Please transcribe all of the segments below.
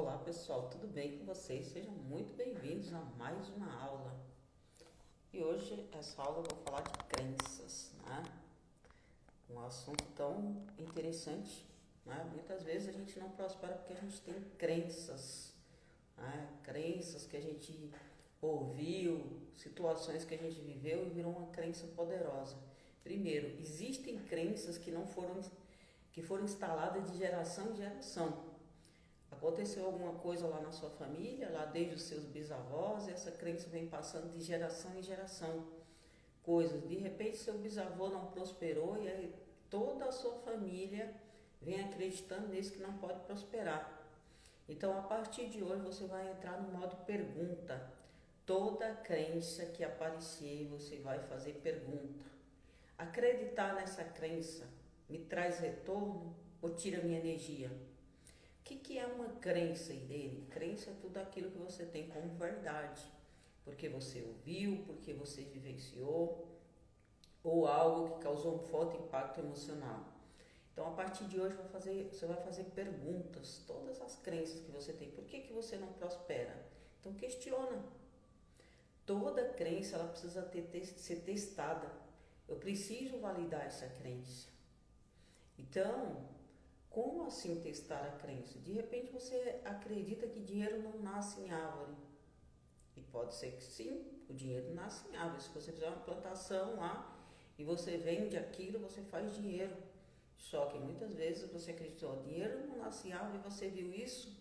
Olá pessoal, tudo bem com vocês? Sejam muito bem-vindos a mais uma aula. E hoje, essa aula eu vou falar de crenças, né? Um assunto tão interessante, né? Muitas vezes a gente não prospera porque a gente tem crenças, né? Crenças que a gente ouviu, situações que a gente viveu e virou uma crença poderosa. Primeiro, existem crenças que foram instaladas de geração em geração. Aconteceu alguma coisa lá na sua família, lá desde os seus bisavós, e essa crença vem passando de geração em geração. Coisas, de repente seu bisavô não prosperou e aí toda a sua família vem acreditando nisso que não pode prosperar. Então, a partir de hoje, você vai entrar no modo pergunta. Toda crença que aparecer, você vai fazer pergunta. Acreditar nessa crença me traz retorno ou tira minha energia? O que é uma crença dele? Crença é tudo aquilo que você tem como verdade, porque você ouviu, porque você vivenciou, ou algo que causou um forte impacto emocional. Então, a partir de hoje, você vai fazer perguntas, todas as crenças que você tem. Por que você não prospera? Então, questiona. Toda crença ela precisa ser testada. Eu preciso validar essa crença. Então, como assim testar a crença? De repente você acredita que dinheiro não nasce em árvore. E pode ser que sim, o dinheiro nasce em árvore. Se você fizer uma plantação lá e você vende aquilo, você faz dinheiro. Só que muitas vezes você acreditou, o dinheiro não nasce em árvore e você viu isso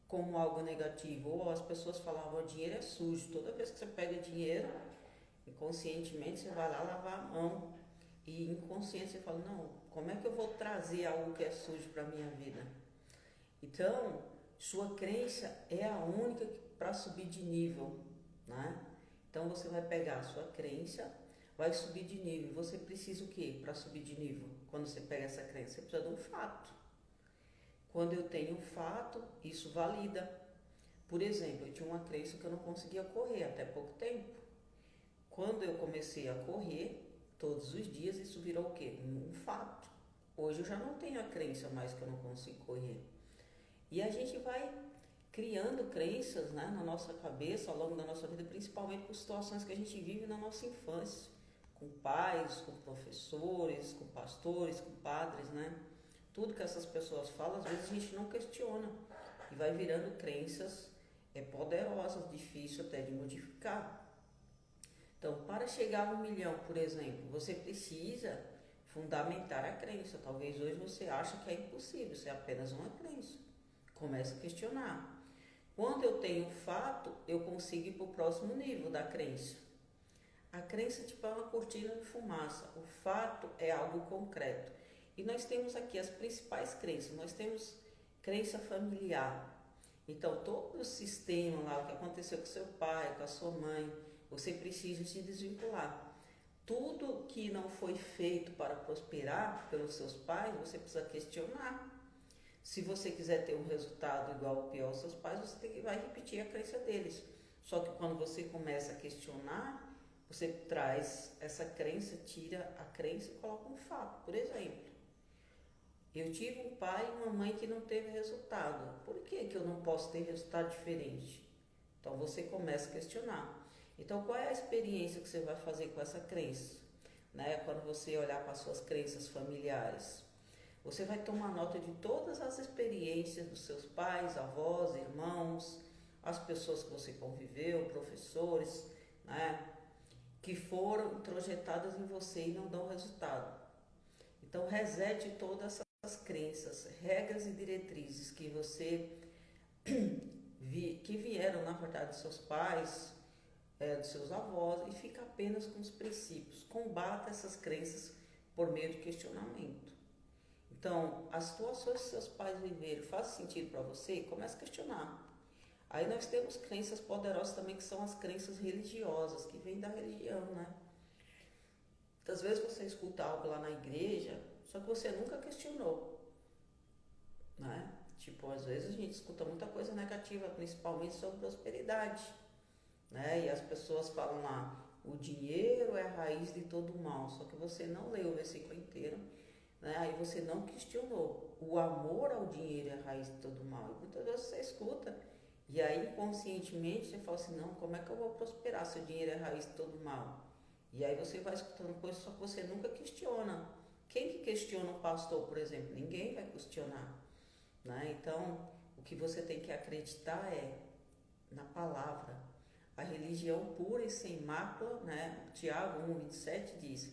como algo negativo. Ou as pessoas falavam, o dinheiro é sujo. Toda vez que você pega dinheiro, inconscientemente você vai lá lavar a mão. E inconsciente você fala, não, como é que eu vou trazer algo que é sujo para a minha vida? Então, sua crença é a única para subir de nível, né? Então você vai pegar a sua crença, vai subir de nível. Você precisa o quê para subir de nível? Quando você pega essa crença, você precisa de um fato. Quando eu tenho um fato, isso valida. Por exemplo, eu tinha uma crença que eu não conseguia correr até pouco tempo. Quando eu comecei a correr todos os dias, isso virou o quê? Um fato. Hoje eu já não tenho a crença mais que eu não consigo correr. E a gente vai criando crenças, né, na nossa cabeça ao longo da nossa vida, principalmente por situações que a gente vive na nossa infância, com pais, com professores, com pastores, com padres, né? Tudo que essas pessoas falam, às vezes a gente não questiona e vai virando crenças poderosas, difícil até de modificar. Então, para chegar a 1 milhão, por exemplo, você precisa fundamentar a crença. Talvez hoje você ache que é impossível, isso é apenas uma crença. Começa a questionar. Quando eu tenho fato, eu consigo ir para o próximo nível da crença. A crença tipo, é uma cortina de fumaça. O fato é algo concreto. E nós temos aqui as principais crenças. Nós temos crença familiar. Então, todo o sistema lá, o que aconteceu com seu pai, com a sua mãe, você precisa se desvincular. Tudo que não foi feito para prosperar pelos seus pais, você precisa questionar. Se você quiser ter um resultado igual ou pior aos seus pais, você vai repetir a crença deles. Só que quando você começa a questionar, você traz essa crença, tira a crença e coloca um fato. Por exemplo, eu tive um pai e uma mãe que não teve resultado. Por que eu não posso ter resultado diferente? Então você começa a questionar. Então qual é a experiência que você vai fazer com essa crença? Né? Quando você olhar para as suas crenças familiares, você vai tomar nota de todas as experiências dos seus pais, avós, irmãos, as pessoas que você conviveu, professores, né? Que foram introjetadas em você e não dão resultado. Então resete todas essas crenças, regras e diretrizes que você que vieram na verdade dos seus pais, dos seus avós, e fica apenas com os princípios. Combata essas crenças por meio de questionamento. Então, as situações que seus pais viveram fazem sentido para você? Comece a questionar. Aí nós temos crenças poderosas também, que são as crenças religiosas, que vêm da religião, né? Muitas vezes você escuta algo lá na igreja, só que você nunca questionou, né? Tipo, às vezes a gente escuta muita coisa negativa, principalmente sobre prosperidade, né? E as pessoas falam lá, o dinheiro é a raiz de todo o mal, só que você não leu o versículo inteiro, né? Aí você não questionou. O amor ao dinheiro é a raiz de todo mal. E muitas vezes você escuta e aí inconscientemente você fala assim, não, como é que eu vou prosperar se o dinheiro é a raiz de todo mal? E aí você vai escutando coisas só que você nunca questiona. Quem que questiona o pastor, por exemplo? Ninguém vai questionar, né? Então, o que você tem que acreditar é na palavra. A religião pura e sem mácula, né? Tiago 1:27 diz,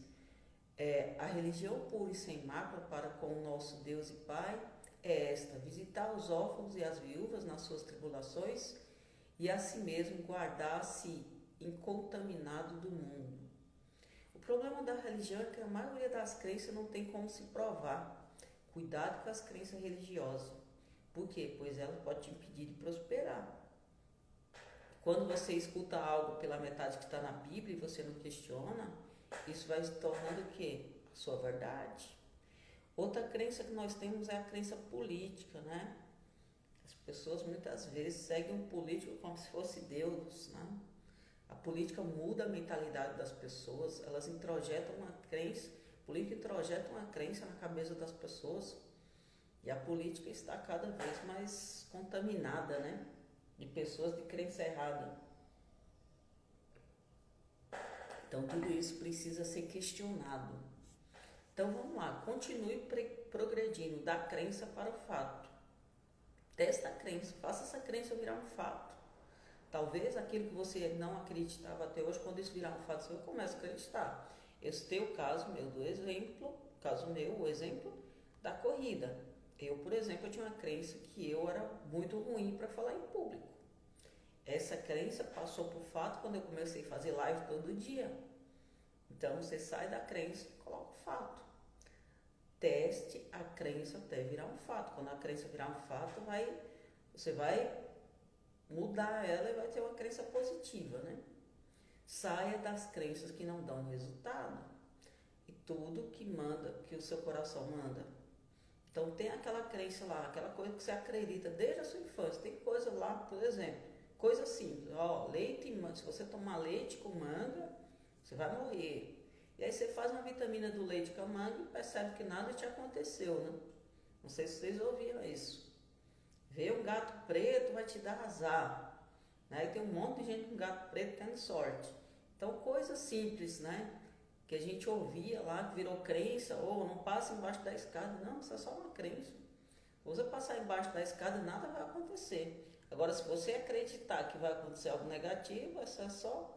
a religião pura e sem mácula para com o nosso Deus e Pai é esta, visitar os órfãos e as viúvas nas suas tribulações e a si mesmo guardar-se incontaminado do mundo. O problema da religião é que a maioria das crenças não tem como se provar. Cuidado com as crenças religiosas. Por quê? Pois ela pode te impedir de prosperar. Quando você escuta algo pela metade que está na Bíblia e você não questiona, isso vai se tornando o quê? A sua verdade. Outra crença que nós temos é a crença política, né? As pessoas muitas vezes seguem um político como se fosse Deus, né? A política muda a mentalidade das pessoas, elas introjetam uma crença, a política introjeta uma crença na cabeça das pessoas e a política está cada vez mais contaminada, né? De pessoas de crença errada. Então tudo isso precisa ser questionado. Então vamos lá, continue progredindo da crença para o fato. Testa a crença, faça essa crença virar um fato. Talvez aquilo que você não acreditava até hoje, quando isso virar um fato, você começa a acreditar. Esse teu caso, meu, do exemplo, caso meu, o exemplo da corrida. Eu, por exemplo, eu tinha uma crença que eu era muito ruim para falar em público. Essa crença passou por fato quando eu comecei a fazer live todo dia. Então você sai da crença e coloca o fato. Teste a crença até virar um fato. Quando a crença virar um fato, você vai mudar ela e vai ter uma crença positiva, né? Saia das crenças que não dão resultado e tudo que manda, que o seu coração manda. Então tem aquela crença lá, aquela coisa que você acredita desde a sua infância. Tem coisa lá, por exemplo, coisa simples, leite e manga. Se você tomar leite com manga, você vai morrer. E aí você faz uma vitamina do leite com a manga e percebe que nada te aconteceu, né? Não sei se vocês ouviram isso. Ver um gato preto vai te dar azar, né? E tem um monte de gente com gato preto tendo sorte. Então, coisas simples, né? Que a gente ouvia lá, que virou crença, ou não passa embaixo da escada. Não, isso é só uma crença. Se você passar embaixo da escada, nada vai acontecer. Agora, se você acreditar que vai acontecer algo negativo, essa é só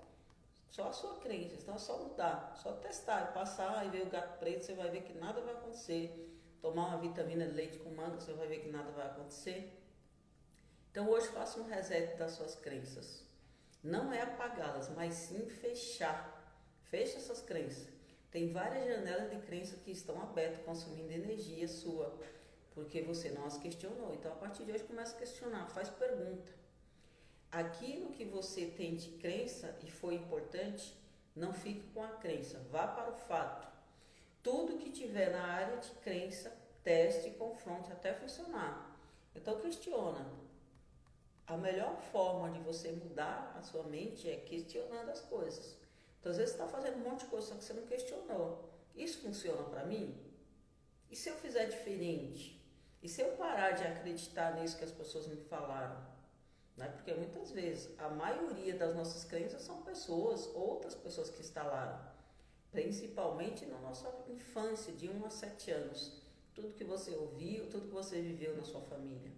a sua crença. Então, é só mudar, só testar, passar e ver o gato preto, você vai ver que nada vai acontecer. Tomar uma vitamina de leite com manga, você vai ver que nada vai acontecer. Então hoje faça um reset das suas crenças. Não é apagá-las, mas sim fechar. Feche essas crenças. Tem várias janelas de crença que estão abertas, consumindo energia sua, porque você não as questionou. Então a partir de hoje começa a questionar, faz pergunta. Aquilo que você tem de crença e foi importante, não fique com a crença, vá para o fato. Tudo que tiver na área de crença, teste e confronte até funcionar. Então questiona. A melhor forma de você mudar a sua mente é questionando as coisas. Então, às vezes você está fazendo um monte de coisa, só que você não questionou. Isso funciona para mim? E se eu fizer diferente? E se eu parar de acreditar nisso que as pessoas me falaram? Né? Porque muitas vezes a maioria das nossas crenças são outras pessoas que instalaram. Principalmente na nossa infância, de 1 a 7 anos. Tudo que você ouviu, tudo que você viveu na sua família.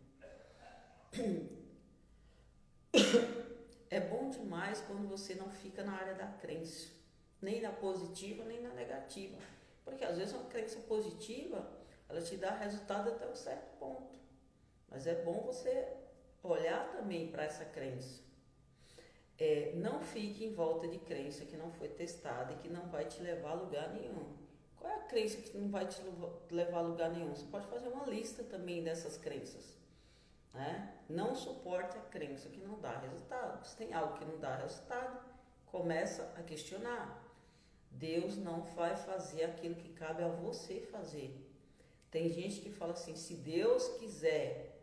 É bom demais quando você não fica na área da crença, nem na positiva, nem na negativa. Porque às vezes uma crença positiva, ela te dá resultado até um certo ponto. Mas é bom você olhar também para essa crença. Não fique em volta de crença que não foi testada e que não vai te levar a lugar nenhum. Qual é a crença que não vai te levar a lugar nenhum? Você pode fazer uma lista também dessas crenças. Né? Não suporte a crença que não dá resultado. Se tem algo que não dá resultado, começa a questionar. Deus não vai fazer aquilo que cabe a você fazer. Tem gente que fala assim, se Deus quiser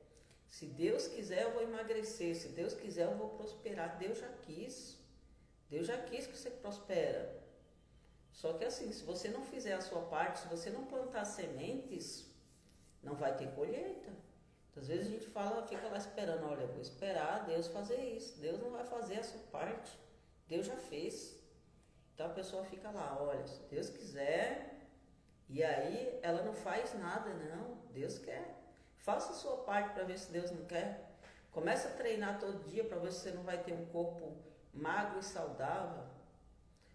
eu vou emagrecer, se Deus quiser eu vou prosperar. Deus já quis que você prospera. Só que assim, se você não fizer a sua parte, se você não plantar sementes, não vai ter colheita. Então, às vezes a gente fala, fica lá esperando, olha, eu vou esperar Deus fazer isso. Deus não vai fazer a sua parte. Deus já fez. Então a pessoa fica lá, olha, se Deus quiser, e aí ela não faz nada, não. Deus quer. Faça a sua parte para ver se Deus não quer. Começa a treinar todo dia para ver se você não vai ter um corpo magro e saudável.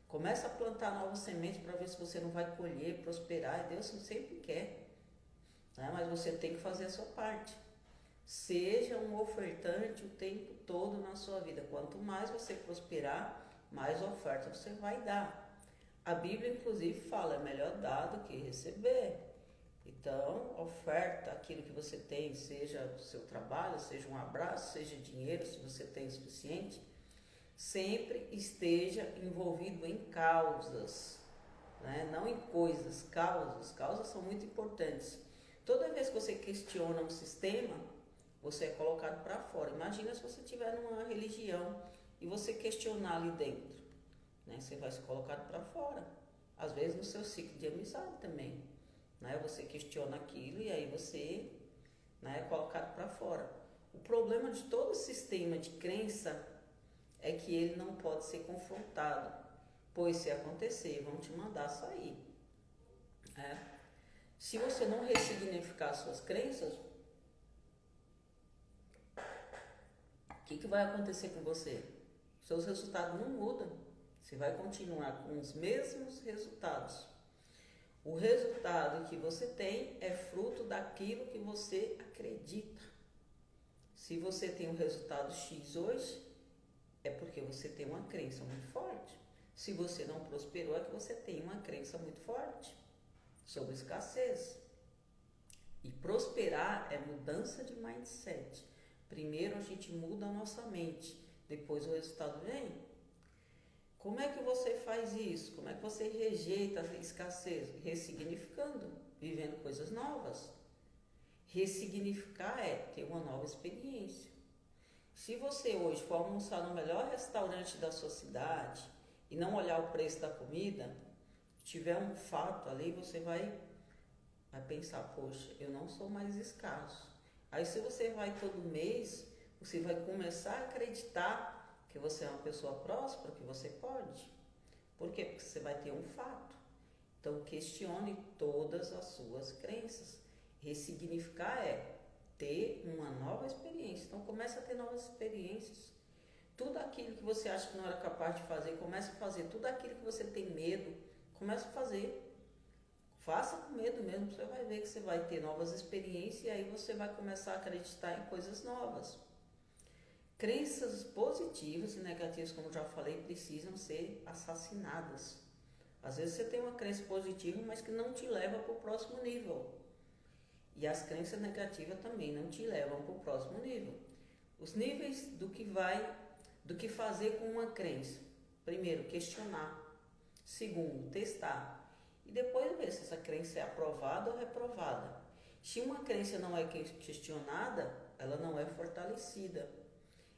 Começa a plantar novas sementes para ver se você não vai colher, prosperar. Deus sempre quer, né? Mas você tem que fazer a sua parte. Seja um ofertante o tempo todo na sua vida. Quanto mais você prosperar, mais oferta você vai dar. A Bíblia, inclusive, fala, é melhor dar do que receber. Então, oferta aquilo que você tem, seja o seu trabalho, seja um abraço, seja dinheiro, se você tem o suficiente. Sempre esteja envolvido em causas, né? Não em coisas, causas. Causas são muito importantes. Toda vez que você questiona um sistema, você é colocado para fora. Imagina se você estiver numa religião e você questionar ali dentro, né? Você vai ser colocado para fora. Às vezes no seu ciclo de amizade também, né? Você questiona aquilo e aí você, né, é colocado para fora. O problema de todo sistema de crença é que ele não pode ser confrontado, pois se acontecer, vão te mandar sair, né? Se você não ressignificar suas crenças, o que vai acontecer com você? Seus resultados não mudam, você vai continuar com os mesmos resultados. O resultado que você tem é fruto daquilo que você acredita. Se você tem um resultado X hoje, é porque você tem uma crença muito forte. Se você não prosperou, é que você tem uma crença muito forte sobre escassez. E prosperar é mudança de mindset. Primeiro a gente muda a nossa mente, depois o resultado vem. Como é que você faz isso? Como é que você rejeita a escassez? Ressignificando, vivendo coisas novas. Ressignificar é ter uma nova experiência. Se você hoje for almoçar no melhor restaurante da sua cidade e não olhar o preço da comida, tiver um fato ali, você vai pensar, poxa, eu não sou mais escasso. Aí se você vai todo mês, você vai começar a acreditar que você é uma pessoa próspera, que você pode. Por quê? Porque você vai ter um fato. Então questione todas as suas crenças. Ressignificar é ter uma nova experiência. Então comece a ter novas experiências. Tudo aquilo que você acha que não era capaz de fazer, comece a fazer. Tudo aquilo que você tem medo, comece a fazer. Faça com medo mesmo, você vai ver que você vai ter novas experiências e aí você vai começar a acreditar em coisas novas. Crenças positivas e negativas, como eu já falei, precisam ser assassinadas. Às vezes você tem uma crença positiva, mas que não te leva para o próximo nível. E as crenças negativas também não te levam para o próximo nível. Os níveis do que fazer com uma crença. Primeiro, questionar. Segundo, testar. E depois ver se essa crença é aprovada ou reprovada. Se uma crença não é questionada, ela não é fortalecida.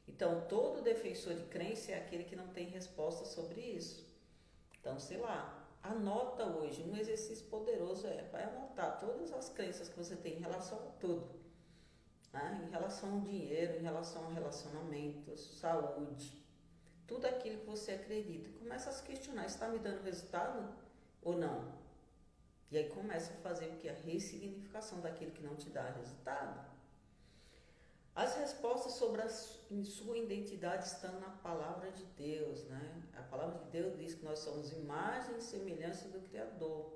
Então, todo defensor de crença é aquele que não tem resposta sobre isso. Então, sei lá, anota hoje, um exercício poderoso vai anotar todas as crenças que você tem em relação a tudo. Né? Em relação ao dinheiro, em relação a relacionamentos, saúde, tudo aquilo que você acredita. Começa a se questionar, está me dando resultado ou não? E aí começa a fazer o que? A ressignificação daquilo que não te dá resultado. As respostas sobre a sua identidade estão na palavra de Deus, né? A palavra de Deus diz que nós somos imagem e semelhança do Criador.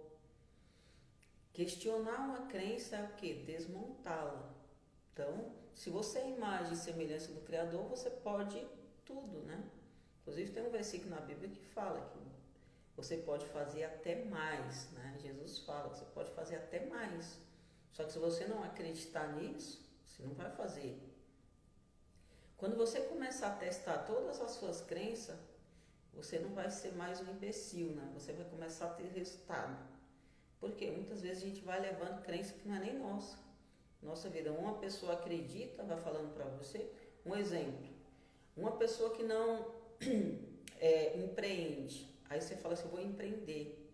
Questionar uma crença é o quê? Desmontá-la. Então, se você é imagem e semelhança do Criador, você pode tudo, né? Inclusive tem um versículo na Bíblia que fala que você pode fazer até mais, né? Jesus fala que você pode fazer até mais. Só que se você não acreditar nisso, você não vai fazer. Quando você começar a testar todas as suas crenças, você não vai ser mais um imbecil, né? Você vai começar a ter resultado. Porque muitas vezes a gente vai levando crença que não é nem nossa vida. Uma pessoa acredita, vai falando para você, um exemplo. Uma pessoa que não empreende, aí você fala assim, eu vou empreender.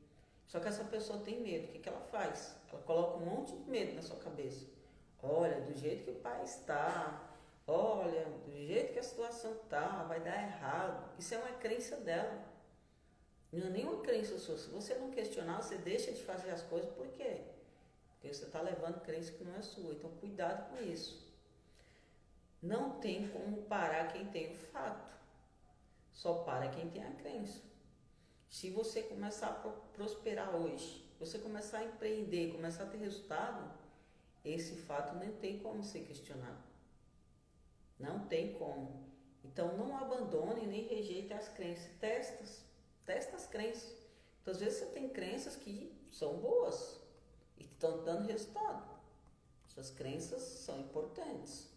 Só que essa pessoa tem medo. O que ela faz? Ela coloca um monte de medo na sua cabeça. Olha, do jeito que o pai está, olha, do jeito que a situação está, vai dar errado. Isso é uma crença dela. Não é nenhuma crença sua. Se você não questionar, você deixa de fazer as coisas. Por quê? Porque você está levando crença que não é sua. Então, cuidado com isso. Não tem como parar quem tem o fato. Só para quem tem a crença. Se você começar a prosperar hoje, você começar a empreender, começar a ter resultado, esse fato não tem como ser questionado. Não tem como. Então, não abandone nem rejeite as crenças. Testa as crenças. Então, às vezes você tem crenças que são boas e estão dando resultado. Essas crenças são importantes.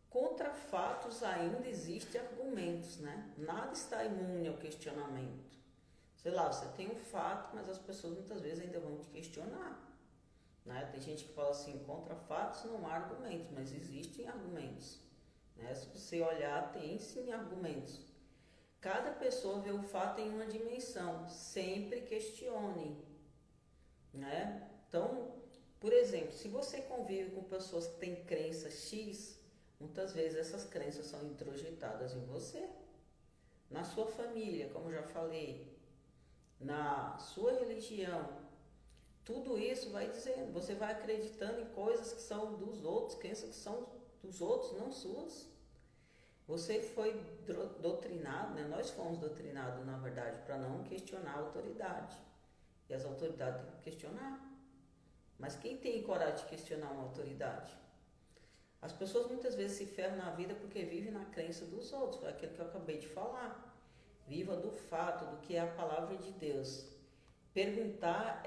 Contra fatos ainda existem argumentos, né? Nada está imune ao questionamento. Sei lá, você tem um fato, mas as pessoas muitas vezes ainda vão te questionar. Né? Tem gente que fala assim, contra fatos não há argumentos, mas existem argumentos. Né? Se você olhar, tem sim argumentos. Cada pessoa vê o fato em uma dimensão, sempre questione. Né? Então, por exemplo, se você convive com pessoas que têm crença X, muitas vezes essas crenças são introjetadas em você, na sua família, como já falei, na sua religião. Tudo isso vai dizendo, você vai acreditando em coisas que são dos outros, crenças que são dos outros, não suas. Você foi doutrinado, né? Nós fomos doutrinados, na verdade, para não questionar a autoridade. E as autoridades têm que questionar. Mas quem tem coragem de questionar uma autoridade? As pessoas muitas vezes se ferram na vida porque vivem na crença dos outros, foi aquilo que eu acabei de falar. Viva do fato, do que é a palavra de Deus. Perguntar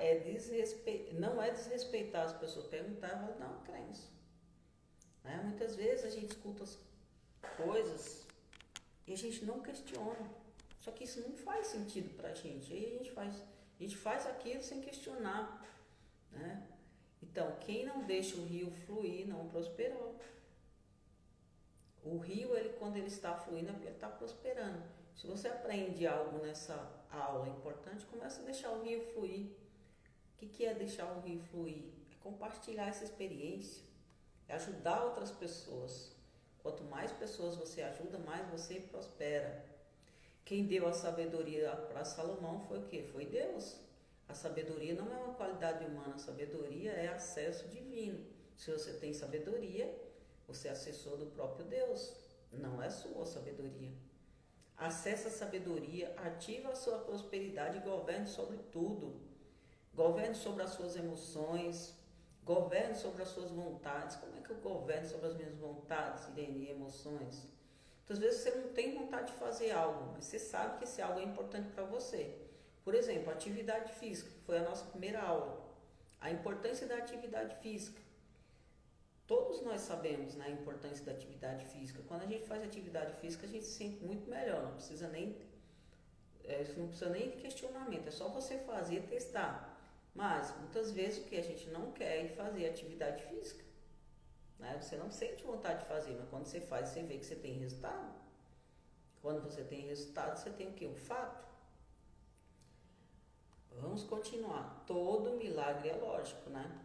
não é desrespeitar as pessoas, perguntar é validar uma crença. Né? Muitas vezes a gente escuta as coisas e a gente não questiona. Só que isso não faz sentido pra gente. Aí a gente faz aquilo sem questionar. Né? Então, quem não deixa o rio fluir não prosperou. O rio, quando ele está fluindo, é porque ele está prosperando. Se você aprende algo nessa aula importante, começa a deixar o rio fluir. O que é deixar o rio fluir? É compartilhar essa experiência, é ajudar outras pessoas. Quanto mais pessoas você ajuda, mais você prospera. Quem deu a sabedoria para Salomão foi o quê? Foi Deus. A sabedoria não é uma qualidade humana, a sabedoria é acesso divino. Se você tem sabedoria, você é assessor do próprio Deus, não é sua sabedoria. Acesse a sabedoria, ativa a sua prosperidade e governe sobre tudo. Governe sobre as suas emoções, governe sobre as suas vontades. Como é que eu governo sobre as minhas vontades, Irene, e emoções? Muitas vezes você não tem vontade de fazer algo, mas você sabe que esse algo é importante para você. Por exemplo, a atividade física, que foi a nossa primeira aula. A importância da atividade física. Todos nós sabemos, né, a importância da atividade física. Quando a gente faz atividade física, a gente se sente muito melhor. Não precisa nem de questionamento. É só você fazer e testar. Mas, muitas vezes, o que a gente não quer é fazer atividade física. Né? Você não sente vontade de fazer, mas quando você faz, você vê que você tem resultado. Quando você tem resultado, você tem o quê? O fato. Vamos continuar. Todo milagre é lógico, né?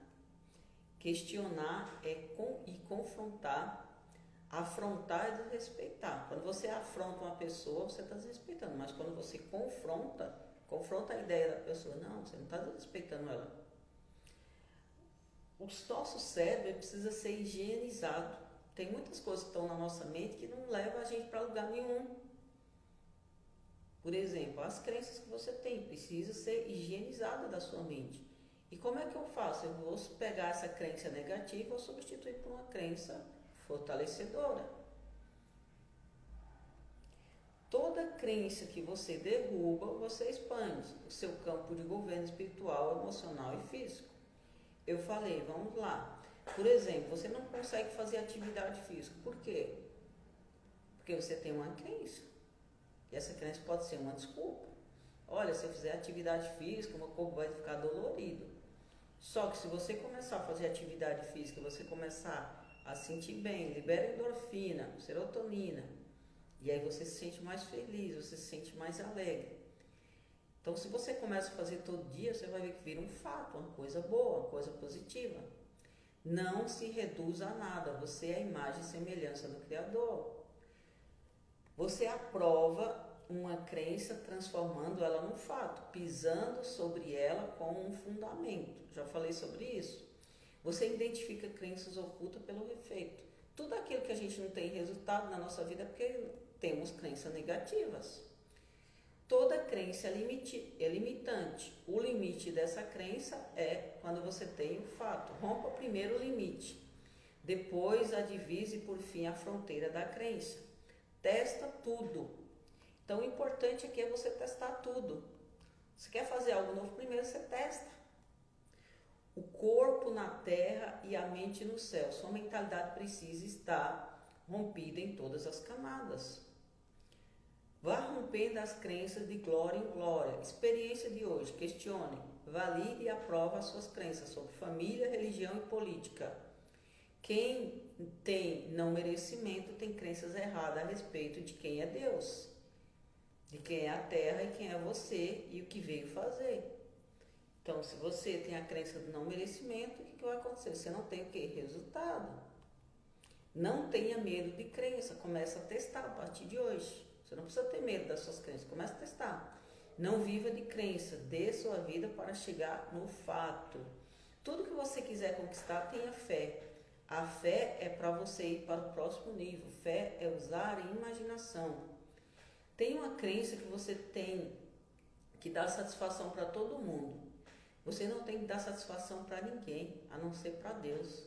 Questionar e confrontar, afrontar e desrespeitar. Quando você afronta uma pessoa, você está desrespeitando. Mas quando você confronta a ideia da pessoa, não, você não está desrespeitando ela. O nosso cérebro precisa ser higienizado. Tem muitas coisas que estão na nossa mente que não levam a gente para lugar nenhum. Por exemplo, as crenças que você tem precisam ser higienizadas da sua mente. E como é que eu faço? Eu vou pegar essa crença negativa e vou substituir por uma crença fortalecedora. Toda crença que você derruba, você expande o seu campo de governo espiritual, emocional e físico. Eu falei, vamos lá. Por exemplo, você não consegue fazer atividade física. Por quê? Porque você tem uma crença. E essa crença pode ser uma desculpa. Olha, se eu fizer atividade física, meu corpo vai ficar dolorido. Só que se você começar a fazer atividade física, você começar a sentir bem, libera endorfina, serotonina, e aí você se sente mais feliz, você se sente mais alegre. Então, se você começa a fazer todo dia, você vai ver que vira um fato, uma coisa boa, uma coisa positiva. Não se reduz a nada, você é a imagem e semelhança do Criador. Você aprova uma crença transformando ela num fato, pisando sobre ela com um fundamento. Já falei sobre isso. Você identifica crenças ocultas pelo efeito. Tudo aquilo que a gente não tem resultado na nossa vida é porque temos crenças negativas. Toda crença é limitante. O limite dessa crença é quando você tem o fato. Rompa primeiro o limite, depois a divise e por fim a fronteira da crença. Testa tudo. Então o importante aqui é você testar tudo. Se quer fazer algo novo, primeiro você testa. O corpo na terra e a mente no céu. Sua mentalidade precisa estar rompida em todas as camadas. Vá rompendo as crenças de glória em glória. Experiência de hoje. Questione, valide e aprove as suas crenças sobre família, religião e política. Quem tem não merecimento tem crenças erradas a respeito de quem é Deus, de quem é a terra e quem é você e o que veio fazer. Então, se você tem a crença do não merecimento, o que vai acontecer? Você não tem o quê? Resultado. Não tenha medo de crença. Começa a testar a partir de hoje. Você não precisa ter medo das suas crenças. Começa a testar. Não viva de crença. Dê sua vida para chegar no fato. Tudo que você quiser conquistar, tenha fé. A fé é para você ir para o próximo nível. Fé é usar a imaginação. Tem uma crença que você tem que dar satisfação para todo mundo. Você não tem que dar satisfação para ninguém, a não ser para Deus.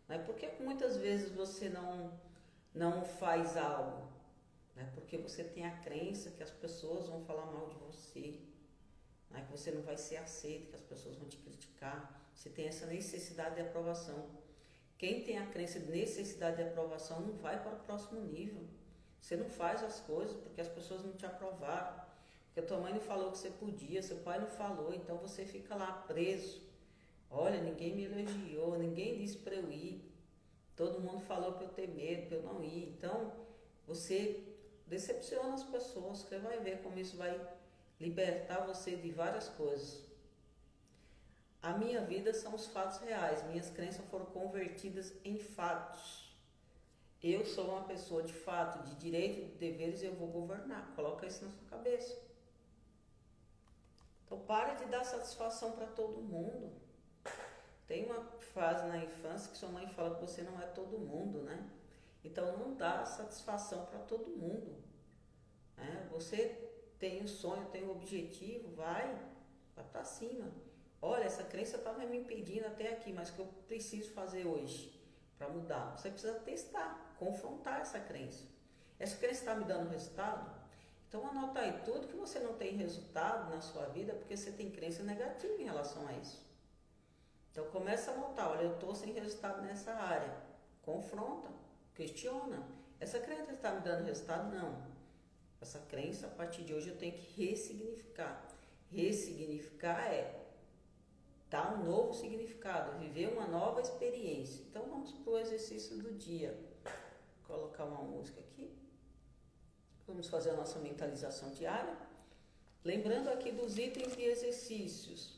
Não é porque muitas vezes você não faz algo. Não é porque você tem a crença que as pessoas vão falar mal de você. Não é que você não vai ser aceito, que as pessoas vão te criticar. Você tem essa necessidade de aprovação. Quem tem a crença de necessidade de aprovação não vai para o próximo nível. Você não faz as coisas porque as pessoas não te aprovaram. Porque a tua mãe não falou que você podia, seu pai não falou, então você fica lá preso. Olha, ninguém me elogiou, ninguém disse para eu ir. Todo mundo falou para eu ter medo, para eu não ir. Então, você decepciona as pessoas, você vai ver como isso vai libertar você de várias coisas. A minha vida são os fatos reais, minhas crenças foram convertidas em fatos. Eu sou uma pessoa de fato, de direito e de deveres, eu vou governar. Coloca isso na sua cabeça. Então, pare de dar satisfação para todo mundo. Tem uma fase na infância que sua mãe fala que você não é todo mundo, né? Então, não dá satisfação para todo mundo. Né? Você tem um sonho, tem um objetivo, vai para cima. Olha, essa crença estava me impedindo até aqui, mas o que eu preciso fazer hoje para mudar? Você precisa testar, confrontar essa crença. Essa crença está me dando resultado? Então anota aí, tudo que você não tem resultado na sua vida, porque você tem crença negativa em relação a isso. Então começa a anotar, olha, eu estou sem resultado nessa área. Confronta, questiona. Essa crença está me dando resultado? Não. Essa crença, a partir de hoje, eu tenho que ressignificar. Ressignificar é dar um novo significado, viver uma nova experiência. Então vamos para o exercício do dia. Vou colocar uma música aqui. Vamos fazer a nossa mentalização diária. Lembrando aqui dos itens de exercícios.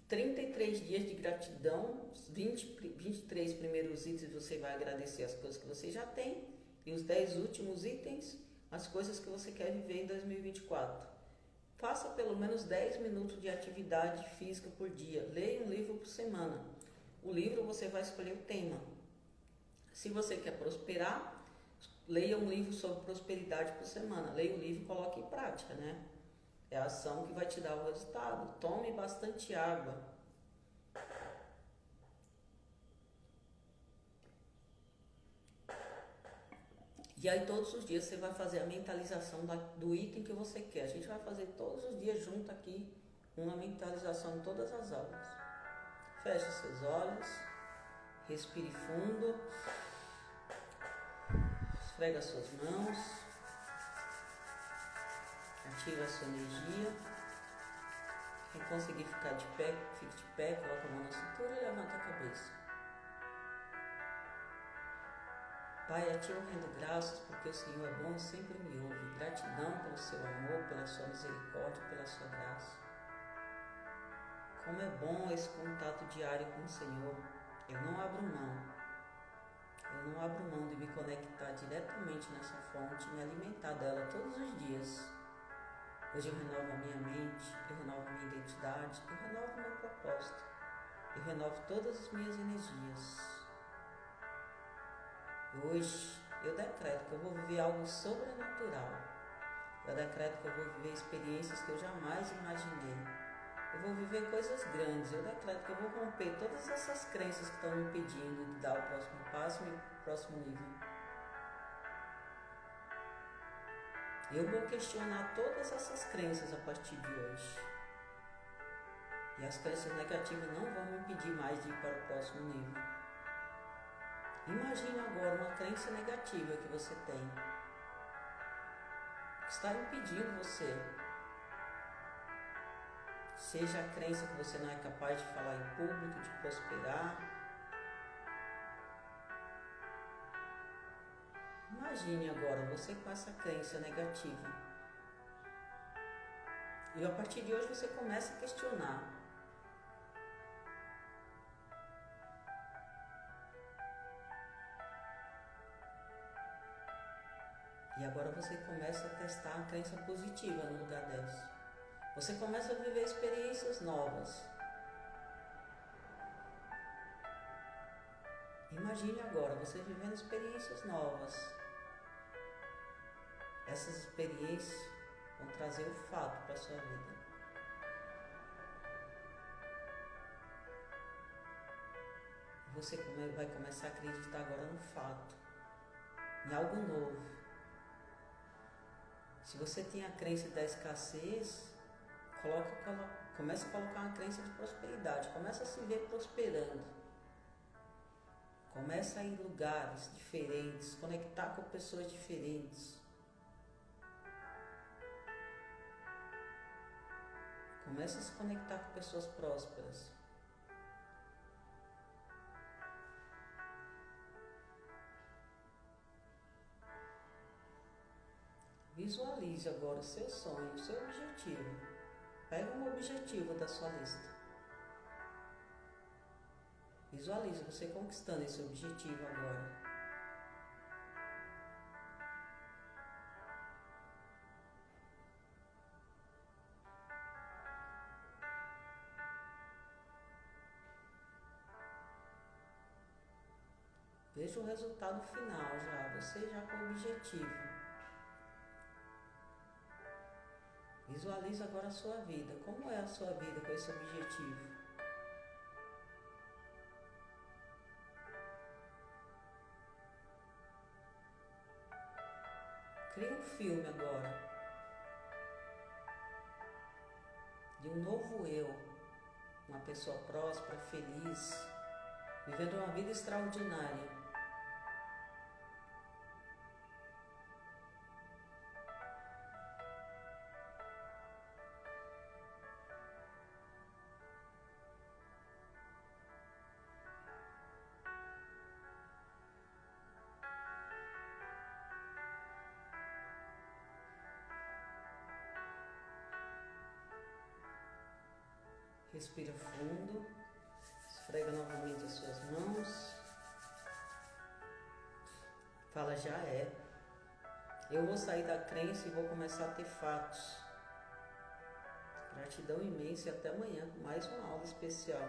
33 dias de gratidão, os 23 primeiros itens você vai agradecer as coisas que você já tem. E os 10 últimos itens, as coisas que você quer viver em 2024. Faça pelo menos 10 minutos de atividade física por dia. Leia um livro por semana. O livro você vai escolher o tema. Se você quer prosperar, leia um livro sobre prosperidade por semana. Leia o livro e coloque em prática, né? É a ação que vai te dar o resultado. Tome bastante água. E aí todos os dias você vai fazer a mentalização do item que você quer. A gente vai fazer todos os dias junto aqui uma mentalização em todas as aulas. Feche seus olhos. Respire fundo. Esfrega suas mãos. Ativa a sua energia. Quem conseguir ficar de pé, fique de pé, coloca a mão na cintura e levanta a cabeça. Pai, a Ti eu rendo graças porque o Senhor é bom e sempre me ouve. Gratidão pelo Seu amor, pela Sua misericórdia, pela Sua graça. Como é bom esse contato diário com o Senhor. Eu não abro mão de me conectar diretamente nessa fonte, me alimentar dela todos os dias. Hoje eu renovo a minha mente, eu renovo a minha identidade, eu renovo o meu propósito, eu renovo todas as minhas energias. Hoje eu decreto que eu vou viver algo sobrenatural. Eu decreto que eu vou viver experiências que eu jamais imaginei. Eu vou viver coisas grandes. Eu decreto que eu vou romper todas essas crenças que estão me impedindo de dar o próximo passo e o próximo nível. Eu vou questionar todas essas crenças a partir de hoje. E as crenças negativas não vão me impedir mais de ir para o próximo nível. Imagine agora uma crença negativa que você tem, que está impedindo você. Seja a crença que você não é capaz de falar em público, de prosperar. Imagine agora você com essa crença negativa. E a partir de hoje você começa a questionar. E agora você começa a testar a crença positiva no lugar dessa. Você começa a viver experiências novas. Imagine agora você vivendo experiências novas. Essas experiências vão trazer o fato para a sua vida. Você vai começar a acreditar agora no fato, em algo novo. Se você tem a crença da escassez, comece a colocar uma crença de prosperidade. Comece a se ver prosperando. Comece a ir em lugares diferentes, conectar com pessoas diferentes. Comece a se conectar com pessoas prósperas. Visualize agora o seu sonho, o seu objetivo. Pega um objetivo da sua lista. Visualize você conquistando esse objetivo agora. Veja o resultado final já, você já com o objetivo. Visualize agora a sua vida. Como é a sua vida com esse objetivo? Crie um filme agora de um novo eu, uma pessoa próspera, feliz, vivendo uma vida extraordinária. Respira fundo, esfrega novamente as suas mãos, fala já é. Eu vou sair da crença e vou começar a ter fatos. Gratidão imensa e até amanhã com mais uma aula especial.